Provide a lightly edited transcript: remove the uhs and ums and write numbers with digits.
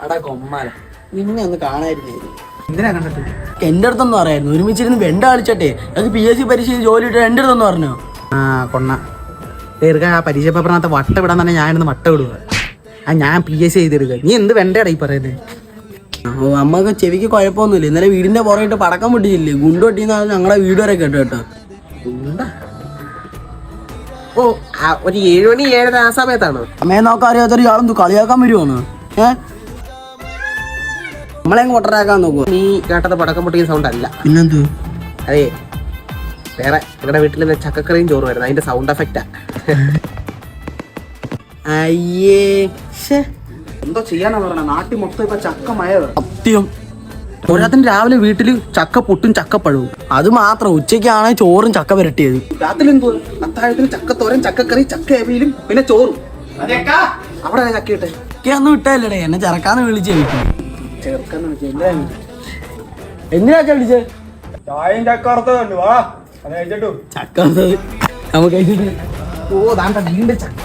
അടാ കൊമ്മാല നിന്നെ ഒന്ന് കാണായിരുന്നു. എന്തിനാ കണ്ടിട്ട്? എന്റെ അടുത്തൊന്നും അറിയായിരുന്നു. ഒരുമിച്ചിരുന്ന് വെണ്ട കളിച്ചട്ടെ അത് PSC പരീക്ഷ ജോലി ഇട്ട് എന്റെ അടുത്തൊന്നും പറഞ്ഞു. കൊണ്ണ തീർക്കാൻ ആ പരീക്ഷ പേപ്പറിനകത്ത് വട്ട വിടാൻ തന്നെ ഞാനിന്ന് വട്ട വിടുക. ഞാൻ PSC ചെയ്തെടുക്കുക. നീ എന്ത് വെണ്ടയാടാ ഈ പറയുന്നത്? അമ്മക്ക് ചെവിക്ക് കുഴപ്പമൊന്നുമില്ല. ഇന്നലെ വീടിന്റെ പുറകിട്ട് പടക്കം പൊട്ടിച്ചില്ലേ, ഗുണ്ട് പൊട്ടിന്നാണ് ഞങ്ങളെ വീട് വരെ കേട്ടോ കേട്ടോ. ഓ ഒരു 7 മണി 7:30 ആ സമയത്താണോ? അമ്മയെ നോക്കാൻ അറിയാത്തൊരു ആളെന്തു കളിയാക്കാൻ വരുവാണ്? നമ്മളെ പൊട്ടറാക്കാൻ നോക്കുക. നീ കേട്ടത് പടക്കം പൊട്ടിക്കുന്ന സൗണ്ട് അല്ല. പിന്നെന്ത്? അതെ, വേറെ നിങ്ങളുടെ വീട്ടിൽ ചക്കക്കറിയും ചോറ് വരുന്നത് അതിന്റെ സൗണ്ട് എഫക്റ്റാ. അയ്യേ എന്തോ ചെയ്യാനാ പറഞ്ഞ? നാട്ടിൽ മൊത്തം ഇപ്പൊ ചക്ക മഴ. സത്യം. പോരാത്തിന് രാവിലെ വീട്ടില് ചക്ക പൊട്ടും ചക്കപ്പഴവും. അത് മാത്രം ഉച്ചയ്ക്കാണ് ചോറും ചക്ക പുരട്ടിയത്. രാത്രി എന്തോ അത്താഴത്തിന് ചക്കത്തോരൻ, ചക്കക്കറി, ചക്ക എവിയിലും പിന്നെ ചോറും. അവിടെ ചക്ക ഇട്ടെ ഒന്നും ഇട്ടല്ലേ എന്നെ ചെറുക്കാന്ന് വിളിച്ചേ വീട്ടിൽ. ചേർക്കാന്ന് വിളിച്ചാ എന്തിനാ വിളിച്ചേ? ചായയും ചക്കറുത്തതുണ്ട് വാ അത് കഴിച്ചിട്ടു. ചക്ക നമുക്ക് ഓ ദാണ്ട വീണ്ടും ചക്ക.